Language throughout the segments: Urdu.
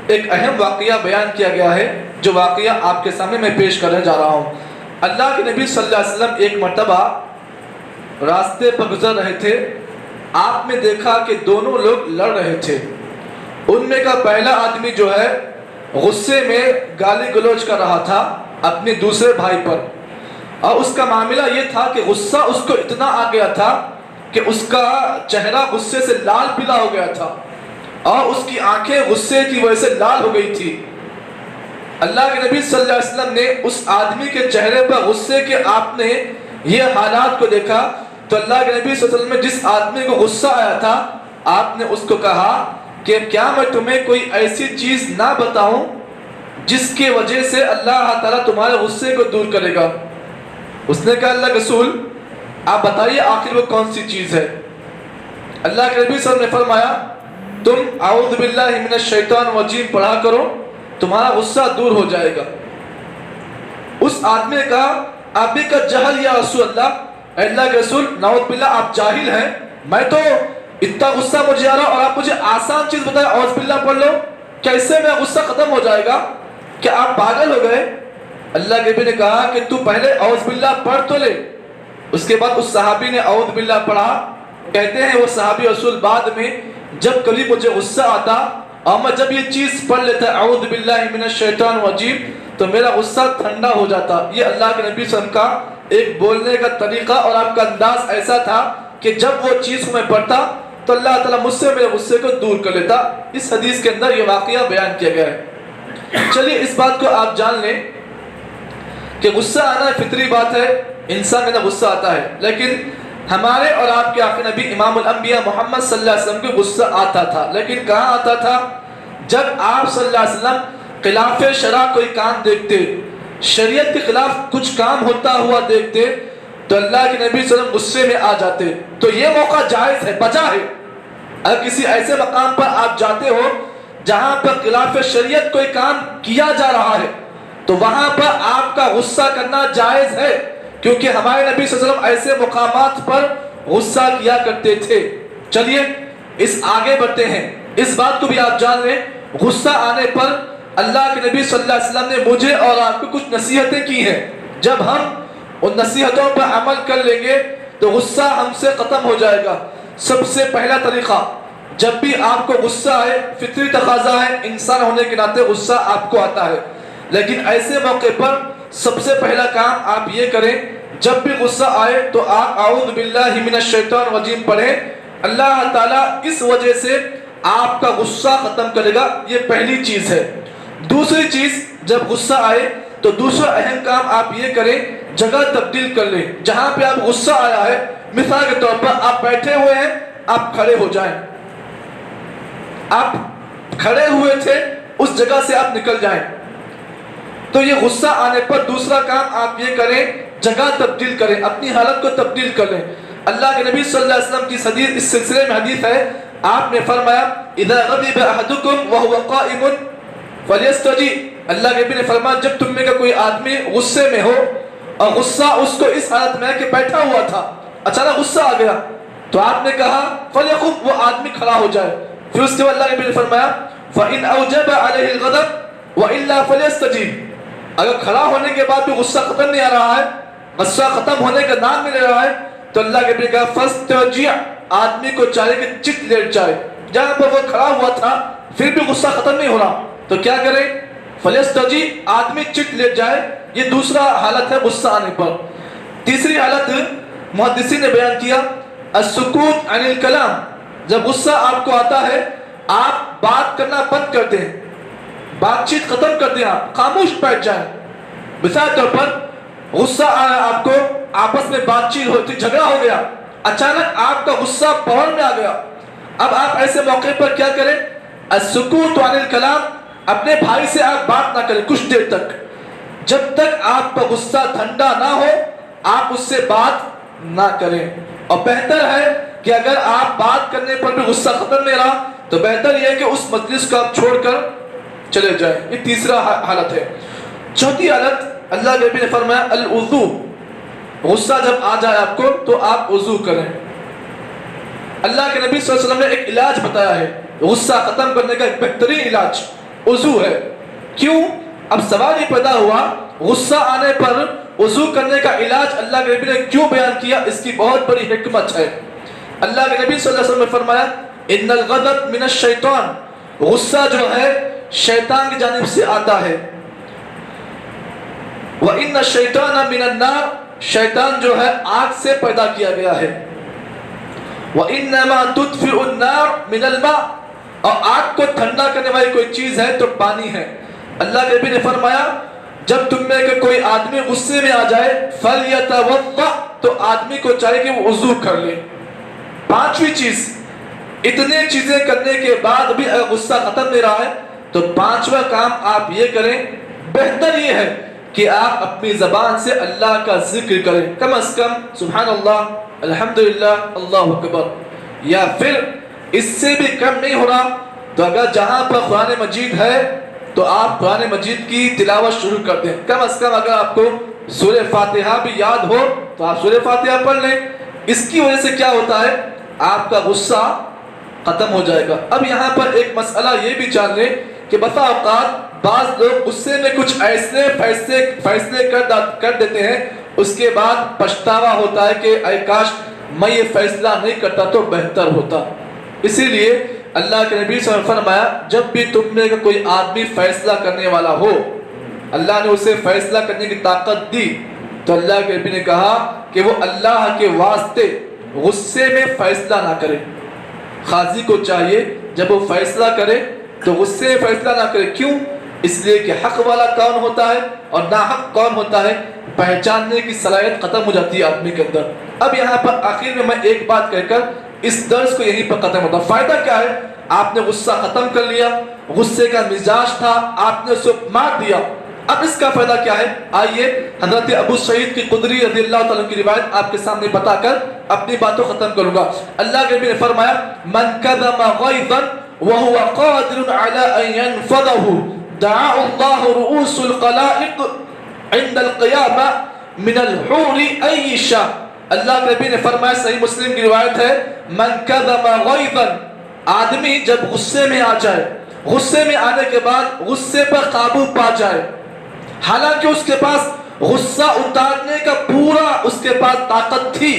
ایک اہم واقعہ بیان کیا گیا ہے، جو واقعہ آپ کے سامنے میں پیش کرنے جا رہا ہوں۔ اللہ کے نبی صلی اللہ علیہ وسلم ایک مرتبہ راستے پر گزر رہے تھے۔ آپ نے دیکھا کہ دونوں لوگ لڑ رہے تھے۔ ان میں کا پہلا آدمی جو ہے غصے میں گالی گلوچ کر رہا تھا اپنے دوسرے بھائی پر، اور اس کا معاملہ یہ تھا کہ غصہ اس کو اتنا آ گیا تھا کہ اس کا چہرہ غصے سے لال پیلا ہو گیا تھا، اور اس کی آنکھیں غصے کی وجہ سے لال ہو گئی تھی۔ اللہ کے نبی صلی اللہ علیہ وسلم نے اس آدمی کے چہرے پر غصے کے آپ نے یہ حالات کو دیکھا، تو اللہ کے نبی صلی اللہ علیہ وسلم نے جس آدمی کو غصہ آیا تھا، آپ نے اس کو کہا کہ کیا میں تمہیں کوئی ایسی چیز نہ بتاؤں جس کی وجہ سے اللہ تعالیٰ تمہارے غصے کو دور کرے گا؟ اس نے کہا اللہ کے رسول آپ بتائیے آخر وہ کون سی چیز ہے؟ اللہ کے نبی صلی اللہ علیہ وسلم نے فرمایا تم اعوذ باللہ من الشیطان الرجیم پڑھا کرو، تمہارا غصہ دور ہو جائے گا۔ اس آدمی نے کہا آپ بھی کا جہل یا رسول اللہ، اے اللہ کے رسول نعوذ باللہ آپ جاہل ہیں، میں تو اتنا غصہ مجھے آ رہا اور آپ مجھے آسان چیز بتائیں اعوذ باللہ پڑھ لو، کیا اس سے میرا غصہ ختم ہو جائے گا؟ کیا آپ پاگل ہو گئے؟ اللہ کے نبی نے کہا کہ تو پہلے اعوذ باللہ پڑھ تو لے۔ اس کے بعد اس صحابی نے اعوذ باللہ پڑھا۔ کہتے ہیں وہ صحابی رسول بعد میں جب کبھی مجھے غصہ آتا اور میں جب یہ چیز پڑھ لیتا اعوذ باللہ من الشیطان الرجیم تو میرا غصہ ٹھنڈا ہو جاتا۔ یہ اللہ کے نبی صلی اللہ علیہ وسلم کا ایک بولنے کا طریقہ اور آپ کا انداز ایسا تھا کہ جب وہ چیز کو میں پڑھتا تو اللہ تعالیٰ مجھ سے میرے غصے کو دور کر لیتا۔ اس حدیث کے اندر یہ واقعہ بیان کیا گیا ہے۔ چلیے اس بات کو آپ جان لیں کہ غصہ آنا فطری بات ہے، انسان میں غصہ آتا ہے، لیکن ہمارے اور آپ کے آخری نبی امام الانبیاء محمد صلی اللہ علیہ وسلم کو غصہ آتا تھا، لیکن کہاں آتا تھا؟ جب آپ صلی اللہ علیہ وسلم خلاف شرع کوئی کام دیکھتے، شریعت کے خلاف کچھ کام ہوتا ہوا دیکھتے تو اللہ کے نبی صلی اللہ علیہ وسلم غصے میں آ جاتے۔ تو یہ موقع جائز ہے، بجا ہے۔ اگر کسی ایسے مقام پر آپ جاتے ہو جہاں پر خلاف شریعت کوئی کام کیا جا رہا ہے تو وہاں پر آپ کا غصہ کرنا جائز ہے، کیونکہ ہمارے نبی صلی اللہ علیہ وسلم ایسے مقامات پر غصہ کیا کرتے تھے۔ چلیے اس آگے بڑھتے ہیں۔ اس بات کو بھی آپ جان لیں غصہ آنے پر اللہ کے نبی صلی اللہ علیہ وسلم نے مجھے اور آپ کو کچھ نصیحتیں کی ہیں۔ جب ہم ان نصیحتوں پر عمل کر لیں گے تو غصہ ہم سے ختم ہو جائے گا۔ سب سے پہلا طریقہ، جب بھی آپ کو غصہ آئے، فطری تقاضا ہے، انسان ہونے کے ناطے غصہ آپ کو آتا ہے، لیکن ایسے موقع پر سب سے پہلا کام آپ یہ کریں، جب بھی غصہ آئے تو آپ اعوذ باللہ من الشیطان الرجیم پڑھیں۔ اللہ تعالیٰ اس وجہ سے آپ کا غصہ ختم کرے گا، یہ پہلی چیز ہے۔ دوسری چیز، جب غصہ آئے تو دوسرا اہم کام آپ یہ کریں، جگہ تبدیل کر لیں۔ جہاں پہ آپ غصہ آیا ہے، مثال کے طور پر آپ بیٹھے ہوئے ہیں، آپ کھڑے ہو جائیں۔ آپ کھڑے ہوئے تھے، اس جگہ سے آپ نکل جائیں۔ تو یہ غصہ آنے پر دوسرا کام آپ یہ کریں، جگہ تبدیل کریں، اپنی حالت کو تبدیل کر لیں۔ اللہ کے نبی صلی اللہ علیہ وسلم کی حدیث، اس سلسلے میں حدیث ہے، آپ نے فرمایا اذا غضب احدکم وهو قائم فلیستجب۔ اللہ کے نبی نے فرمایا جب تم میں کا کوئی آدمی غصے میں ہو اور غصہ اس کو اس حالت میں ہے کہ بیٹھا ہوا تھا، اچانک غصہ آ گیا تو آپ نے کہا فلیقم، وہ آدمی کھڑا ہو جائے۔ پھر اس کے بعد اللہ کے نبی نے فرمایا فإن أوجب عليه الغضب وإلا فليستجب۔ اگر کھڑا ہونے کے بعد بھی غصہ ختم نہیں آ رہا ہے، غصہ ختم ہونے کا نام نہیں لے رہا ہے، تو اللہ کے نبی نے کہا فاسترجع، آدمی کو چاہیے کہ چت لیٹ جائے۔ جہاں پر وہ کھڑا ہوا تھا پھر بھی غصہ ختم نہیں ہو رہا تو کیا کرے؟ فلیستجب، آدمی چت لیٹ جائے۔ یہ دوسرا حالت ہے غصہ آنے پر۔ تیسری حالت محدثین نے بیان کیا السکوت عن الکلام۔ جب غصہ آپ کو آتا ہے آپ بات کرنا بند کر دیں، بات چیت ختم کر دیں، آپ خاموش بیٹھ جائیں۔ مثال طور پر غصہ آیا آپ کو، آپس میں بات چیت ہوتی، جھگڑا ہو گیا، اچانک آپ کا غصہ پہر میں آ گیا۔ اب آپ ایسے موقع پر کیا کریں؟ السکوت عن الکلام، اپنے بھائی سے آپ بات نہ کریں کچھ دیر تک، جب تک آپ کا غصہ ٹھنڈا نہ ہو آپ اس سے بات نہ کریں۔ اور بہتر ہے کہ اگر آپ بات کرنے پر بھی غصہ ختم نہیں رہا تو بہتر یہ ہے کہ اس مجلس کو آپ چھوڑ کر چلے جائیں۔ یہ تیسرا حالت ہے۔ چوتھی حالت اللہ کے نبی نے فرمایا الوضو، غصہ جب آ جائے آپ کو تو آپ وضو کریں۔ اللہ کے نبی صلی اللہ علیہ وسلم نے ایک علاج بتایا ہے، غصہ ختم کرنے کا ایک بہترین علاج وضو ہے. کیوں؟ اب سوال یہ پیدا ہوا غصہ آنے پر وضو کرنے کا علاج اللہ کے نبی نے کیوں بیان کیا؟ اس کی بہت بڑی حکمت ہے. اللہ کے نبی صلی اللہ علیہ وسلم نے فرمایا ان الغضب من الشیطان، غصہ جو ہے شیطان کی جانب سے آتا ہے. وَإِنَّ الشَّيْطَانَ مِنَ النَّارِ، شیطان جو ہے آگ سے پیدا کیا گیا ہے. وَإِنَّمَا تُطْفِئُ النَّارِ مِنَ الْمَاءِ، اور آگ کو ٹھنڈا کرنے والی کوئی چیز ہے تو پانی ہے. اللہ کے نبی نے فرمایا جب تم میں کہ کوئی آدمی غصے میں آ جائے فَلْيَتَوَضَّأْ، تو آدمی کو چاہیے کہ وہ وضو کر لے. پانچویں چیز، اتنے چیزیں کرنے کے بعد بھی اگر غصہ ختم نہیں رہا ہے تو پانچواں کام آپ یہ کریں. بہتر یہ ہے کہ آپ اپنی زبان سے اللہ کا ذکر کریں، کم از کم سبحان اللہ، الحمدللہ، اللہ اکبر. یا پھر اس سے بھی کم نہیں ہو رہا تو اگر جہاں پر قرآن مجید ہے تو آپ قرآن مجید کی تلاوت شروع کر دیں. کم از کم اگر آپ کو سورہ فاتحہ بھی یاد ہو تو آپ سورہ فاتحہ پڑھ لیں. اس کی وجہ سے کیا ہوتا ہے؟ آپ کا غصہ ختم ہو جائے گا. اب یہاں پر ایک مسئلہ یہ بھی جان لیں کہ بسا اوقات بعض لوگ غصے میں کچھ ایسے فیصلے کر دیتے ہیں، اس کے بعد پچھتاوا ہوتا ہے کہ اے کاش میں یہ فیصلہ نہیں کرتا تو بہتر ہوتا. اسی لیے اللہ کے نبی صلی اللہ علیہ وسلم نے فرمایا جب بھی تم میں کوئی آدمی فیصلہ کرنے والا ہو، اللہ نے اسے فیصلہ کرنے کی طاقت دی، تو اللہ کے نبی نے کہا کہ وہ اللہ کے واسطے غصے میں فیصلہ نہ کرے. قاضی کو چاہیے جب وہ فیصلہ کرے تو غصے میں فیصلہ نہ کرے. کیوں؟ اس لیے کہ حق والا کون ہوتا ہے اور ناحق کون ہوتا ہے پہچاننے کی صلاحیت ختم ہو جاتی ہے آدمی کے اندر. اب یہاں پر آخر میں ایک بات کہہ کر اس درس کو یہیں پر ختم ہوتا. فائدہ کیا ہے؟ آپ نے غصہ ختم کر لیا، غصے کا مزاج تھا آپ نے اسے مار دیا. اب اس کا فائدہ کیا ہے؟ آئیے حضرت ابو سعید کی خدری رضی اللہ تعالیٰ کی روایت آپ کے سامنے بتا کر اپنی باتوں ختم کروں گا. اللہ کے نبی نے فرمایا من کظم غیظا وهو قادر على ان ينفضه دعا الله رؤوس الخلائق عند القیامہ من الحور ای شاء. اللہ کے نبی نے فرمایا، صحیح مسلم کی روایت ہے، من کظم غیظا، آدمی جب غصے میں آ جائے، غصے میں آنے کے بعد غصے پر قابو پا جائے، حالانکہ اس کے پاس غصہ اتارنے کا پورا اس کے پاس طاقت تھی،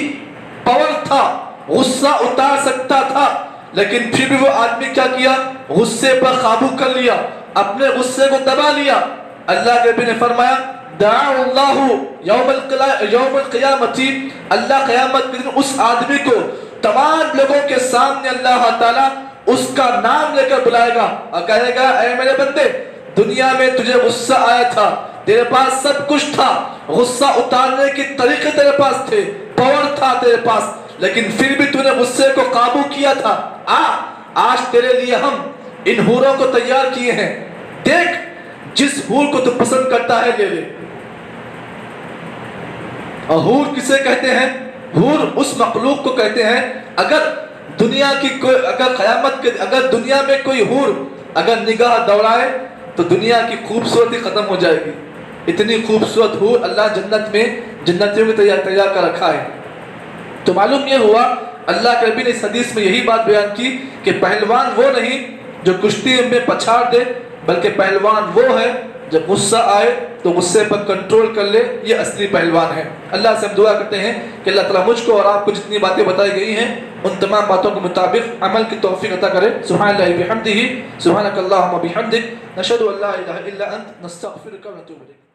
پاور تھا، غصہ اتار سکتا تھا، لیکن پھر بھی وہ آدمی کیا کیا؟ غصے پر قابو کر لیا، اپنے غصے کو دبا لیا. اللہ کے نبی نے فرمایا دعا اللہ یوم القیامت، اللہ قیامت کے دن اس آدمی کو تمام لوگوں کے سامنے اللہ تعالیٰ اس کا نام لے کر بلائے گا اور کہے گا اے میرے بندے، دنیا میں تجھے غصہ آیا تھا، تیرے پاس سب کچھ تھا، غصہ اتارنے کے طریقے تیرے پاس تھے، پاور تھا تیرے پاس، لیکن پھر بھی تو نے غصے کو قابو کیا تھا. آج تیرے لیے ہم ان حوروں کو تیار کیے ہیں، دیکھ جس حور کو تو پسند کرتا ہے لے لے. اور حور کسے کہتے ہیں؟ حور اس مخلوق کو کہتے ہیں اگر دنیا کی کوئی اگر دنیا میں کوئی حور اگر نگاہ دوڑائے تو دنیا کی خوبصورتی ختم ہو جائے گی. اتنی خوبصورت حور اللہ جنت میں جنتیوں کو تیار کر رکھا ہے. تو معلوم یہ ہوا اللہ کے نبی نے اس حدیث میں یہی بات بیان کی کہ پہلوان وہ نہیں جو کشتی میں پچھاڑ دے، بلکہ پہلوان وہ ہے جب غصہ آئے تو غصے پر کنٹرول کر لے، یہ اصلی پہلوان ہے. اللہ سے ہم دعا کرتے ہیں کہ اللہ تعالیٰ مجھ کو اور آپ کو جتنی باتیں بتائی گئی ہیں ان تمام باتوں کے مطابق عمل کی توفیق عطا کرے. سبحان اللہ بحمدہ، سبحانک اللہم بحمدک، نشہد ان لا الہ الا انت، نستغفرک و نتوب الیک.